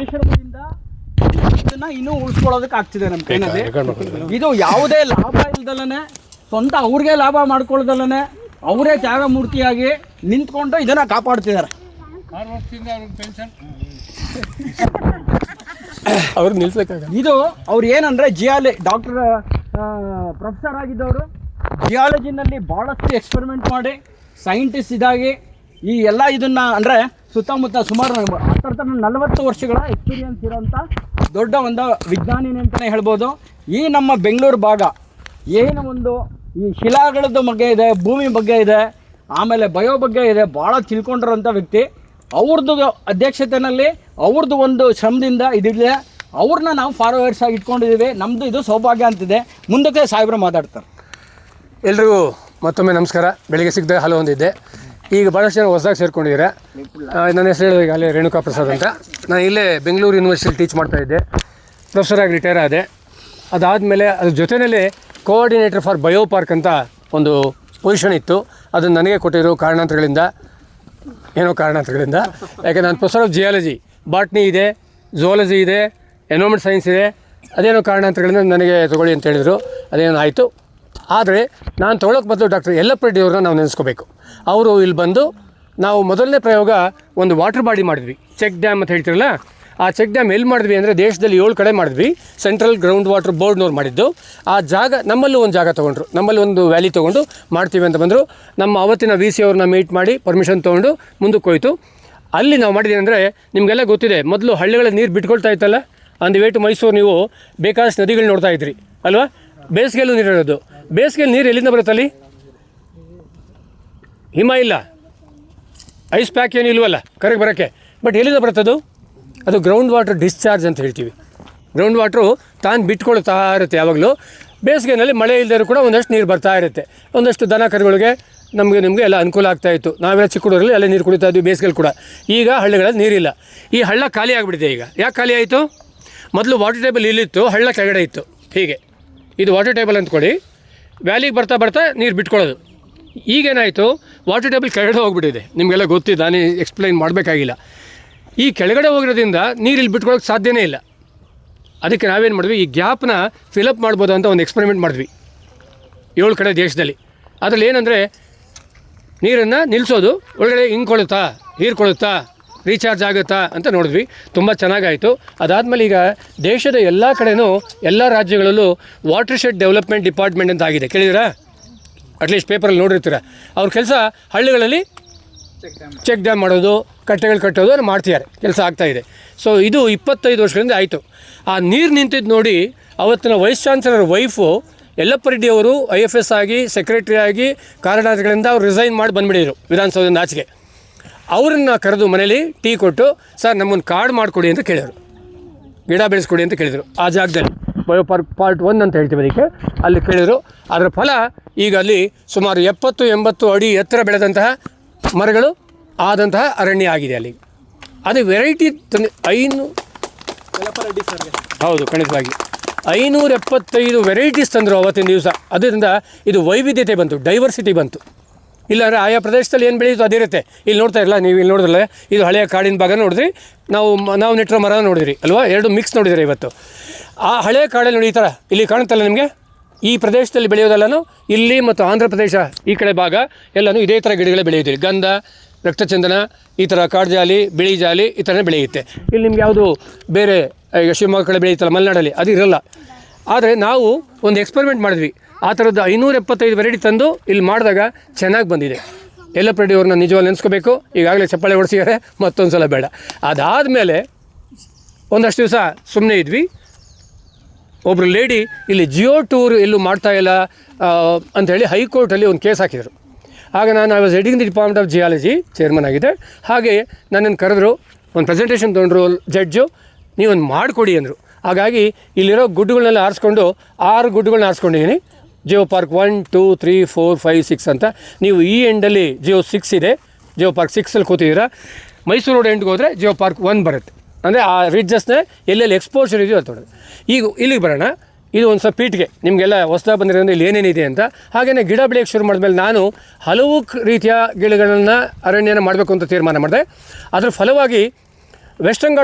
ಪರಿಶ್ರಮದಿಂದ ಇದನ್ನ ಇನ್ನೂ ಉಳಿಸ್ಕೊಳ್ಳೋದಕ್ಕೆ ಆಗ್ತಿದೆ ನಮ್ಮ ಕೈನಲ್ಲಿ. ಇದು ಯಾವುದೇ ಲಾಭ ಇಲ್ದಲೇ ಸ್ವಂತ ಅವ್ರಿಗೆ ಲಾಭ ಮಾಡ್ಕೊಳ್ದಲೇ ಅವರೇ ತ್ಯಾಗಮೂರ್ತಿಯಾಗಿ ನಿಂತ್ಕೊಂಡು ಇದನ್ನ ಕಾಪಾಡ್ತಿದ್ದಾರೆ. ಅವ್ರು ನಿಲ್ಸಕ್ಕಾಗಲ್ಲ. ಇದು ಅವ್ರು ಏನಂದರೆ ಡಾಕ್ಟರ್ ಪ್ರೊಫೆಸರ್ ಆಗಿದ್ದವರು ಜಿಯಾಲಜಿನಲ್ಲಿ ಭಾಳಷ್ಟು ಎಕ್ಸ್ಪೆರಿಮೆಂಟ್ ಮಾಡಿ ಸೈಂಟಿಸ್ಟ್ ಇದಾಗಿ ಈ ಎಲ್ಲ ಇದನ್ನು ಅಂದರೆ ಸುತ್ತಮುತ್ತ ಸುಮಾರು 40 ವರ್ಷಗಳ ಎಕ್ಸ್ಪೀರಿಯನ್ಸ್ ಇರೋಂಥ ದೊಡ್ಡ ಒಂದು ವಿಜ್ಞಾನಿನೇ ಅಂತಲೇ ಹೇಳ್ಬೋದು. ಈ ನಮ್ಮ ಬೆಂಗಳೂರು ಭಾಗ ಏನು ಒಂದು ಈ ಶಿಲಾಗಳದ್ದು ಬಗ್ಗೆ ಇದೆ, ಭೂಮಿ ಬಗ್ಗೆ ಇದೆ, ಆಮೇಲೆ ಬಯೋ ಬಗ್ಗೆ ಇದೆ, ಭಾಳ ತಿಳ್ಕೊಂಡಿರೋಂಥ ವ್ಯಕ್ತಿ. ಅವ್ರದ್ದು ಅಧ್ಯಕ್ಷತೆಯಲ್ಲಿ ಅವ್ರದ್ದು ಒಂದು ಶ್ರಮದಿಂದ ಇದಿದೆ. ಅವ್ರನ್ನ ನಾವು ಫಾಲೋವರ್ಸ್ ಆಗಿ ಇಟ್ಕೊಂಡಿದ್ದೀವಿ. ನಮ್ಮದು ಇದು ಸೌಭಾಗ್ಯ ಅಂತಿದೆ. ಮುಂದಕ್ಕೆ ಸಾಹೇಬ್ರು ಮಾತಾಡ್ತಾರೆ. ಎಲ್ರಿಗೂ ಮತ್ತೊಮ್ಮೆ ನಮಸ್ಕಾರ. ಬೆಳಿಗ್ಗೆ ಸಿಗದೆ ಹಲೋ ಹೊಂದಿದ್ದೆ. ಈಗ ಭಾಳಷ್ಟು ಜನ ಹೊಸದಾಗಿ ಸೇರ್ಕೊಂಡಿದ್ದಾರೆ. ನನ್ನ ಹೆಸರು ಹೇಳಿದಾಗ ಅಲ್ಲೇ ರೇಣುಕಾ ಪ್ರಸಾದ್ ಅಂತ. ನಾನು ಇಲ್ಲೇ ಬೆಂಗಳೂರು ಯೂನಿವರ್ಸಿಟಿ ಟೀಚ್ ಮಾಡ್ತಾಯಿದ್ದೆ. ಪ್ರೊಫೆಸರಾಗಿ ರಿಟೈರ್ ಆದೆ. ಅದಾದಮೇಲೆ ಅದ್ರ ಜೊತೆಯಲ್ಲೇ ಕೋಆರ್ಡಿನೇಟರ್ ಫಾರ್ ಬಯೋ ಪಾರ್ಕ್ ಅಂತ ಒಂದು ಪೊಸಿಷನ್ ಇತ್ತು. ಅದನ್ನು ನನಗೆ ಕೊಟ್ಟಿರೋ ಕಾರಣಾಂತರಗಳಿಂದ ಯಾಕೆ ನಾನು ಪ್ರೊಫೆಸರ್ ಆಫ್ ಜಿಯಾಲಜಿ, ಬಾಟ್ನಿ ಇದೆ, ಝೂಯಾಲಜಿ ಇದೆ, ಎನ್ವೈರನ್ಮೆಂಟ್ ಸೈನ್ಸ್ ಇದೆ. ಅದೇನೋ ಕಾರಣಾಂತರಗಳಿಂದ ನನಗೆ ತೊಗೊಳ್ಳಿ ಅಂತ ಹೇಳಿದರು. ಅದೇನೋ ಆಯಿತು. ಆದರೆ ನಾನು ತೊಗೊಳಕ್ಕೆ ಬದಲು ಡಾಕ್ಟರ್ ಯಲ್ಲಪ್ಪ ರೆಡ್ಡಿ ಅವ್ರನ್ನ ನಾವು ನೆನೆಸ್ಕೋಬೇಕು. ಅವರು ಇಲ್ಲಿ ಬಂದು ನಾವು ಮೊದಲನೇ ಪ್ರಯೋಗ ಒಂದು ವಾಟರ್ ಬಾಡಿ ಮಾಡಿದ್ವಿ, ಚೆಕ್ ಡ್ಯಾಮ್ ಅಂತ ಹೇಳ್ತಿರಲ್ಲ. ಆ ಚೆಕ್ ಡ್ಯಾಮ್ ಎಲ್ಲಿ ಮಾಡಿದ್ವಿ ಅಂದರೆ ದೇಶದಲ್ಲಿ 7 ಕಡೆ ಮಾಡಿದ್ವಿ. ಸೆಂಟ್ರಲ್ ಗ್ರೌಂಡ್ ವಾಟರ್ ಬೋರ್ಡ್ನವ್ರು ಮಾಡಿದ್ದು. ಆ ಜಾಗ ನಮ್ಮಲ್ಲೂ ಒಂದು ಜಾಗ ತೊಗೊಂಡ್ರು, ನಮ್ಮಲ್ಲಿ ಒಂದು ವ್ಯಾಲಿ ತೊಗೊಂಡು ಮಾಡ್ತೀವಿ ಅಂತ ಬಂದರು. ನಮ್ಮ ಅವತ್ತಿನ ವಿ ಸಿ ಅವ್ರನ್ನ ಮೀಟ್ ಮಾಡಿ ಪರ್ಮಿಷನ್ ತೊಗೊಂಡು ಮುಂದಕ್ಕೆ ಹೋಯಿತು. ಅಲ್ಲಿ ನಾವು ಮಾಡಿದ್ದೀವಿ ಅಂದರೆ ನಿಮಗೆಲ್ಲ ಗೊತ್ತಿದೆ, ಮೊದಲು ಹಳ್ಳಿಗಳ ನೀರು ಬಿಟ್ಕೊಳ್ತಾ ಇತ್ತಲ್ಲ, on the way to Mysuru ನೀವು ಬೇಕಾದಷ್ಟು ನದಿಗಳು ನೋಡ್ತಾ ಇದ್ರಿ ಅಲ್ವಾ. ಬೇಸಿಗೆಯಲ್ಲೂ ನೀರು ಇರೋದು. ಬೇಸಿಗೆಯಲ್ಲಿ ನೀರು ಎಲ್ಲಿಂದ ಬರುತ್ತಲ್ಲಿ? ಹಿಮ ಇಲ್ಲ, ಐಸ್ ಪ್ಯಾಕ್ ಏನು ಇಲ್ವಲ್ಲ ಕರೆಗೆ ಬರೋಕ್ಕೆ. ಬಟ್ ಎಲ್ಲಿಂದ ಬರುತ್ತದು? ಅದು ಗ್ರೌಂಡ್ ವಾಟರ್ ಡಿಸ್ಚಾರ್ಜ್ ಅಂತ ಹೇಳ್ತೀವಿ. ಗ್ರೌಂಡ್ ವಾಟ್ರು ತಾನು ಬಿಟ್ಕೊಳ್ತಾ ಇರುತ್ತೆ ಯಾವಾಗಲೂ. ಬೇಸಿಗೆಯಲ್ಲಿ ಮಳೆ ಇಲ್ಲದರೂ ಕೂಡ ಒಂದಷ್ಟು ನೀರು ಬರ್ತಾ ಇರುತ್ತೆ. ಒಂದಷ್ಟು ದನ ಕರುಗಳಿಗೆ ನಿಮಗೆ ಎಲ್ಲ ಅನುಕೂಲ ಆಗ್ತಾಯಿತ್ತು. ನಾವೆಲ್ಲ ಚಿಕ್ಕ ಹುಡುಗರಲ್ಲಿ ಅಲ್ಲೇ ನೀರು ಕುಡಿತಾ ಇದ್ವಿ ಬೇಸಿಗೆಯಲ್ಲಿ ಕೂಡ. ಈಗ ಹಳ್ಳಿಗಳಲ್ಲಿ ನೀರಿಲ್ಲ. ಈ ಹಳ್ಳ ಖಾಲಿ ಆಗಿಬಿಟ್ಟಿದೆ. ಈಗ ಯಾಕೆ ಖಾಲಿ ಆಯಿತು? ಮೊದಲು ವಾಟರ್ ಟೇಬಲ್ ಇಲ್ಲಿತ್ತು, ಹಳ್ಳ ಕೆಳಗಡೆ ಇತ್ತು. ಹೀಗೆ ಇದು ವಾಟರ್ ಟೇಬಲ್ ಅಂದ್ಕೊಳ್ಳಿ. ವ್ಯಾಲಿಗೆ ಬರ್ತಾ ಬರ್ತಾ ನೀರು ಬಿಟ್ಕೊಳ್ಳೋದು. ಈಗೇನಾಯಿತು, ವಾಟರ್ ಟೇಬಲ್ ಕೆಳಗಡೆ ಹೋಗ್ಬಿಟ್ಟಿದೆ. ನಿಮಗೆಲ್ಲ ಗೊತ್ತಿದೆ, ನಾನು ಎಕ್ಸ್ಪ್ಲೈನ್ ಮಾಡಬೇಕಾಗಿಲ್ಲ. ಈ ಕೆಳಗಡೆ ಹೋಗಿರೋದ್ರಿಂದ ನೀರು ಇಲ್ಲಿ ಬಿಟ್ಕೊಳ್ಳೋಕೆ ಸಾಧ್ಯನೇ ಇಲ್ಲ. ಅದಕ್ಕೆ ನಾವೇನು ಮಾಡಿದ್ವಿ, ಈ ಗ್ಯಾಪ್ನ ಫಿಲಪ್ ಮಾಡ್ಬೋದು ಅಂತ ಒಂದು ಎಕ್ಸ್ಪೆರಿಮೆಂಟ್ ಮಾಡಿದ್ವಿ 7 ಕಡೆ ದೇಶದಲ್ಲಿ. ಅದರಲ್ಲಿ ಏನಂದರೆ ನೀರನ್ನು ನಿಲ್ಲಿಸೋದು, ಒಳಗಡೆ ಹಿಂಗೆ ನೀರು ಕೊಡುತ್ತಾ, ರೀಚಾರ್ಜ್ ಆಗುತ್ತಾ ಅಂತ ನೋಡಿದ್ವಿ. ತುಂಬ ಚೆನ್ನಾಗಾಯಿತು. ಅದಾದಮೇಲೆ ಈಗ ದೇಶದ ಎಲ್ಲ ಕಡೆಯೂ ಎಲ್ಲ ರಾಜ್ಯಗಳಲ್ಲೂ ವಾಟರ್ ಶೆಡ್ ಡೆವಲಪ್ಮೆಂಟ್ ಡಿಪಾರ್ಟ್ಮೆಂಟ್ ಅಂತ ಆಗಿದೆ. ಕೇಳಿದಿರಾ? ಅಟ್ಲೀಸ್ಟ್ ಪೇಪರಲ್ಲಿ ನೋಡಿರ್ತೀರ. ಅವ್ರ ಕೆಲಸ ಹಳ್ಳಿಗಳಲ್ಲಿ ಚೆಕ್ ಡ್ಯಾಮ್ ಮಾಡೋದು, ಕಟ್ಟೆಗಳು ಕಟ್ಟೋದು ಅದನ್ನು ಮಾಡ್ತಿದ್ದಾರೆ. ಕೆಲಸ ಆಗ್ತಾಯಿದೆ. ಸೊ ಇದು 25 ವರ್ಷಗಳಿಂದ ಆಯಿತು. ಆ ನೀರು ನಿಂತಿದ್ದು ನೋಡಿ ಅವತ್ತಿನ vice chancellor wife Yallappa Reddy ಅವರು IFS ಆಗಿ ಸೆಕ್ರೆಟ್ರಿ ಆಗಿ ಕಾರಣಗಳಿಂದ ಅವ್ರು ರಿಸೈನ್ ಮಾಡಿ ಬಂದುಬಿಟ್ಟಿದ್ರು ವಿಧಾನಸೌಧದಿಂದ ಆಚೆಗೆ. ಅವ್ರನ್ನ ಕರೆದು ಮನೇಲಿ ಟೀ ಕೊಟ್ಟು, ಸರ್ ನಮ್ಮನ್ನು ಕಾರ್ಡ್ ಮಾಡಿಕೊಡಿ ಅಂತ ಕೇಳಿದರು, ಗಿಡ ಬೆಳೆಸ್ಕೊಡಿ ಅಂತ ಕೇಳಿದರು. ಆ ಜಾಗದಲ್ಲಿ ಬಯೋ ಪಾರ್ಟ್ 1 ಅಂತ ಹೇಳ್ತೀವಿ ಅದಕ್ಕೆ. ಅಲ್ಲಿ ಕೇಳಿದರು. ಅದರ ಫಲ ಈಗ ಅಲ್ಲಿ ಸುಮಾರು 70-80 ಅಡಿ ಎತ್ತರ ಬೆಳೆದಂತಹ ಮರಗಳು ಆದಂತಹ ಅರಣ್ಯ ಆಗಿದೆ ಅಲ್ಲಿ. ಅದು ವೆರೈಟಿ ಹೌದು, ಖಂಡಿತವಾಗಿ 575 ವೆರೈಟೀಸ್ ತಂದರು ಅವತ್ತಿನ ದಿವಸ. ಅದರಿಂದ ಇದು ವೈವಿಧ್ಯತೆ ಬಂತು, ಡೈವರ್ಸಿಟಿ ಬಂತು. ಇಲ್ಲಾಂದರೆ ಆಯಾ ಪ್ರದೇಶದಲ್ಲಿ ಏನು ಬೆಳೆಯುತ್ತೋ ಅದೇ ಇರುತ್ತೆ. ಇಲ್ಲಿ ನೋಡ್ತಾ ಇರಲ್ಲ ನೀವು, ಇಲ್ಲಿ ನೋಡಿದ್ರಲ್ಲ, ಇದು ಹಳೆಯ ಕಾಡಿನ ಭಾಗ ನೋಡಿದ್ರಿ, ನಾವು ನೆಟ್ಟಿರೋ ಮರ ನೋಡಿದ್ರಿ ಅಲ್ವಾ, ಎರಡು ಮಿಕ್ಸ್ ನೋಡಿದ್ರಿ ಇವತ್ತು. ಆ ಹಳೆಯ ಕಾಡಲ್ಲಿ ನೋಡಿ ಈ ಥರ ಇಲ್ಲಿ ಕಾಣುತ್ತಲ್ಲ ನಿಮಗೆ, ಈ ಪ್ರದೇಶದಲ್ಲಿ ಬೆಳೆಯೋದೆಲ್ಲನೂ ಇಲ್ಲಿ ಮತ್ತು ಆಂಧ್ರ ಪ್ರದೇಶ ಈ ಕಡೆ ಭಾಗ ಎಲ್ಲನೂ ಇದೇ ಥರ ಗಿಡಗಳೇ ಬೆಳೆಯುತ್ತೆ. ಗಂಧ, ರಕ್ತಚಂದನ, ಈ ಥರ ಕಾಡ್ಜಾಲಿ, ಬಿಳಿ ಜಾಲಿ ಈ ಥರನೇ ಬೆಳೆಯುತ್ತೆ. ಇಲ್ಲಿ ನಿಮ್ಗೆ ಯಾವುದು ಬೇರೆ ಈಗ ಶಿವಮೊಗ್ಗ ಕಡೆ ಬೆಳೆಯುತ್ತಲ್ಲ ಮಲೆನಾಡಲ್ಲಿ ಅದು ಇರೋಲ್ಲ. ಆದರೆ ನಾವು ಒಂದು ಎಕ್ಸ್ಪೆರಿಮೆಂಟ್ ಮಾಡಿದ್ವಿ. ಆ ಥರದ್ದು 575 ವೆರೈಟಿ ತಂದು ಇಲ್ಲಿ ಮಾಡಿದಾಗ ಚೆನ್ನಾಗಿ ಬಂದಿದೆ. ಯಲ್ಲಪ್ಪ ರೆಡ್ಡಿ ಅವ್ರನ್ನ ನಿಜವಾಗಿ ನೆನೆಸ್ಕೋಬೇಕು. ಈಗಾಗಲೇ ಚಪ್ಪಾಳೆ ಹೊಡಿಸಿದ್ದಾರೆ, ಮತ್ತೊಂದು ಸಲ ಬೇಡ. ಅದಾದಮೇಲೆ ಒಂದಷ್ಟು ದಿವಸ ಸುಮ್ಮನೆ ಇದ್ವಿ. ಒಬ್ಬರು ಲೇಡಿ ಇಲ್ಲಿ ಜಿಯೋ ಟೂರ್ ಎಲ್ಲೂ ಮಾಡ್ತಾಯಿಲ್ಲ ಅಂಥೇಳಿ ಹೈಕೋರ್ಟಲ್ಲಿ ಒಂದು ಕೇಸ್ ಹಾಕಿದರು. ಆಗ ನಾನು I was heading the department of geology, chairman ಆಗಿದ್ದೆ. ಹಾಗೆ ನನ್ನನ್ನು ಕರೆದ್ರು, ಒಂದು ಪ್ರೆಸೆಂಟೇಷನ್ ತೊಗೊಂಡ್ರು ಜಡ್ಜು, ನೀವೊಂದು ಮಾಡಿಕೊಡಿ ಅಂದರು. ಹಾಗಾಗಿ ಇಲ್ಲಿರೋ ಗುಡ್ಡುಗಳನ್ನೆಲ್ಲ ಆರಿಸ್ಕೊಂಡು 6 ಗುಡ್ಡುಗಳನ್ನ ಆರಿಸ್ಕೊಂಡಿದ್ದೀನಿ. ಜಿಯೋ ಪಾರ್ಕ್ 1, 2, 3, 4, 5, 6 ಅಂತ. ನೀವು ಈ ಎಂಡಲ್ಲಿ ಜಿಯೋ 6 ಇದೆ, ಜಿಯೋ ಪಾರ್ಕ್ 6ಅಲ್ಲಿ ಕೂತಿದ್ದೀರಾ. ಮೈಸೂರು ರೋಡ್ ಎಂಡ್ಗೆ ಹೋದರೆ ಜಿಯೋ ಪಾರ್ಕ್ 1 ಬರುತ್ತೆ. ಅಂದರೆ ಆ ರಿಡ್ಜಸ್ನೇ ಎಲ್ಲೆಲ್ಲಿ ಎಕ್ಸ್ಪೋಜರ್ ಇದೆಯೋ ಅದು ತೊಗೊಳ್ಳೋದು. ಈಗ ಇಲ್ಲಿಗೆ ಬರೋಣ. ಇದು ಒಂದು ಸ್ವಲ್ಪ ಪೀಠಿಗೆ ನಿಮಗೆಲ್ಲ ಹೊಸದಾಗಿ ಬಂದಿರೋದ್ರಿಂದ ಇಲ್ಲಿ ಏನೇನಿದೆ ಅಂತ. ಹಾಗೆಯೇ ಗಿಡ ಬೆಳೆಯೋಕ್ಕೆ ಶುರು ಮಾಡಿದ್ಮೇಲೆ ನಾನು ಹಲವು ರೀತಿಯ ಗಿಡಗಳನ್ನು ಅರಣ್ಯನ ಮಾಡಬೇಕು ಅಂತ ತೀರ್ಮಾನ ಮಾಡಿದೆ. ಅದರ ಫಲವಾಗಿ ವೆಸ್ಟರ್ನ್ ಘಾಟ್ಸ್